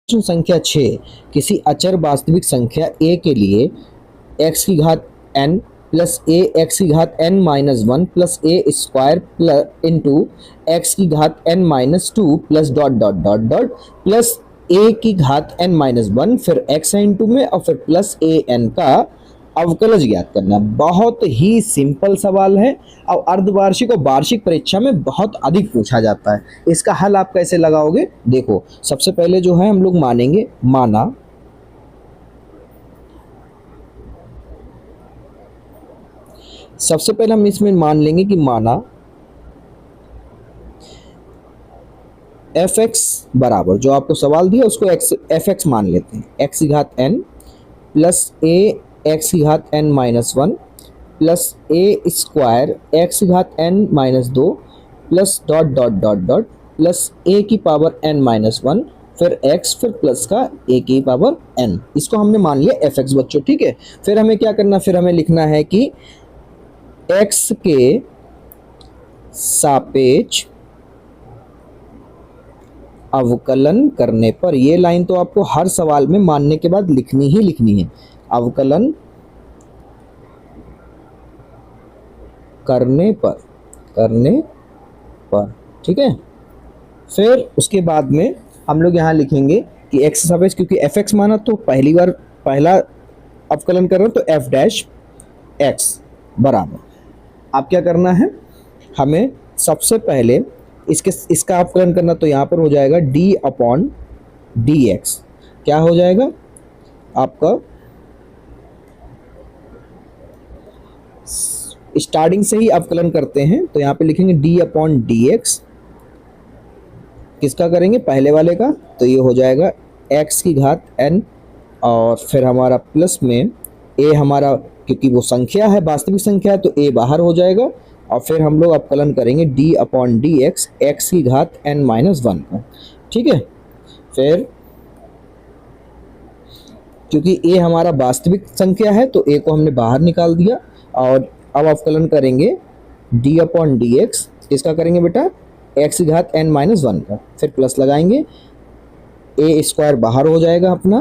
प्रश्न संख्या 6 किसी अचर वास्तविक संख्या a के लिए x की घात n प्लस a x की घात n minus 1 plus a square plus into x की घात n minus 2 plus dot dot dot dot plus a की घात n माइनस 1 फिर x है इंटू में और फिर प्लस a n का अवकलज ज्ञात करना। बहुत ही सिंपल सवाल है और अर्धवार्षिक और वार्षिक परीक्षा में बहुत अधिक पूछा जाता है। इसका हल आप कैसे लगाओगे, देखो सबसे पहले जो है हम लोग मानेंगे, माना सबसे पहले हम इसमें मान लेंगे कि माना एफ एक्स बराबर, जो आपको सवाल दिया उसको एफ एक्स मान लेते हैं, एक्स की घात एन प्लस ए एक्स की घात n minus 1 plus a square x की घात n minus 2 plus dot dot dot dot plus a की पावर n माइनस 1 फिर x फिर प्लस का a की पावर n। इसको हमने मान लिया एफ एक्स बच्चों, ठीक है। फिर हमें क्या करना, फिर हमें लिखना है कि x के सापेक्ष अवकलन करने पर, ये लाइन तो आपको हर सवाल में मानने के बाद लिखनी ही लिखनी है, अवकलन करने पर ठीक है। फिर उसके बाद में हम लोग यहाँ लिखेंगे कि एक्स सापेक्ष, क्योंकि एफ एक्स माना तो पहला अवकलन कर रहे हो तो एफ डैश एक्स बराबर, आप क्या करना है, हमें सबसे पहले इसका अवकलन करना, तो यहाँ पर हो जाएगा डी अपॉन डी एक्स, क्या हो जाएगा आपका, स्टार्टिंग से ही अवकलन करते हैं तो यहाँ पे लिखेंगे d अपॉन डी एक्स, किसका करेंगे, पहले वाले का, तो ये हो जाएगा x की घात n और फिर हमारा प्लस में a, हमारा क्योंकि वो संख्या है, वास्तविक संख्या है तो a बाहर हो जाएगा और फिर हम लोग अवकलन करेंगे d upon D x, x की घात n माइनस 1 का, ठीक है। फिर क्योंकि a हमारा वास्तविक संख्या है तो a को हमने बाहर निकाल दिया और अब अवकलन करेंगे d अपॉन डी एक्स, इसका करेंगे बेटा x की घात n माइनस 1 का, फिर प्लस लगाएंगे, a स्क्वायर बाहर हो जाएगा अपना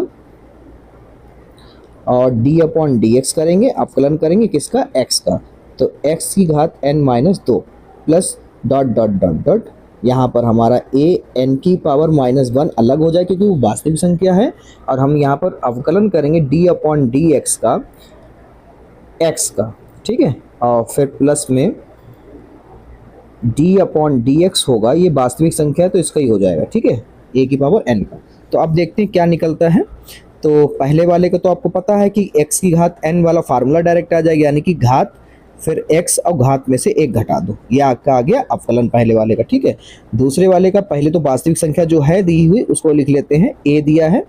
और d अपॉन डी एक्स करेंगे, अवकलन करेंगे किसका, x का, तो x की घात n minus 2 plus dot dot dot dot, यहाँ पर हमारा a n की पावर माइनस 1 अलग हो जाए क्योंकि वो वास्तविक संख्या है और हम यहाँ पर अवकलन करेंगे d अपॉन डी एक्स का, x का, ठीक है, और फिर प्लस में d अपॉन डी एक्स होगा, ये वास्तविक संख्या है तो इसका ही हो जाएगा, ठीक है, a की पावर n का। तो अब देखते हैं क्या निकलता है। तो पहले वाले का तो आपको पता है कि x की घात n वाला फार्मूला डायरेक्ट आ जाएगा, यानी कि घात फिर x और घात में से एक घटा दो, ये आपका आ गया अवकलन पहले वाले का, ठीक है। दूसरे वाले का पहले तो वास्तविक संख्या जो है दी हुई उसको लिख लेते हैं, a दिया है,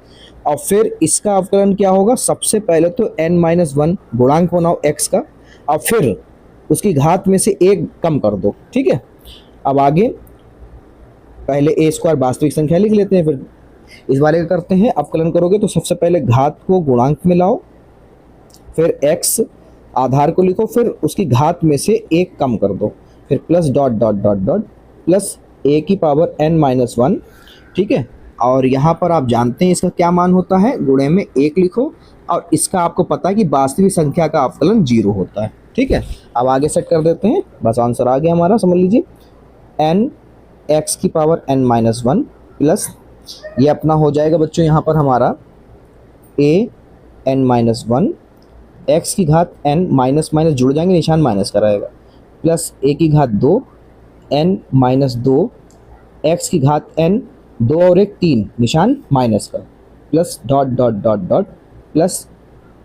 और फिर इसका अवकलन क्या होगा, सबसे पहले तो n माइनस 1 गुणांक बनाओ x का और फिर उसकी घात में से एक कम कर दो, ठीक है। अब आगे पहले a स्क्वायर वास्तविक संख्या लिख लेते हैं, फिर इस वाले का करते हैं, अवकलन करोगे तो सबसे पहले घात को गुणांक में लाओ, फिर x आधार को लिखो, फिर उसकी घात में से एक कम कर दो, फिर plus dot dot dot dot plus a की पावर n माइनस 1, ठीक है। और यहाँ पर आप जानते हैं इसका क्या मान होता है, गुणे में 1 लिखो और इसका आपको पता है कि वास्तविक संख्या का अवकलन 0 होता है, ठीक है। अब आगे सेट कर देते हैं, बस आंसर आ गया हमारा, समझ लीजिए n x की पावर n माइनस 1 प्लस ये अपना हो जाएगा बच्चों यहाँ पर हमारा a n माइनस 1, x की घात n माइनस माइनस जुड़ जाएंगे, निशान माइनस का रहेगा, प्लस a की घात 2 n माइनस 2, x की घात n 2 और 1 3 निशान माइनस का, plus dot dot dot dot plus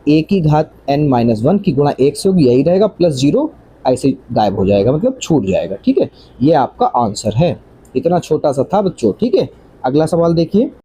a की घात n माइनस 1 की गुणा 1 से होगी, यही रहेगा, प्लस 0 ऐसे गायब हो जाएगा, मतलब छूट जाएगा, ठीक है। ये आपका आंसर है, इतना छोटा सा था बच्चों, ठीक है। अगला सवाल देखिए।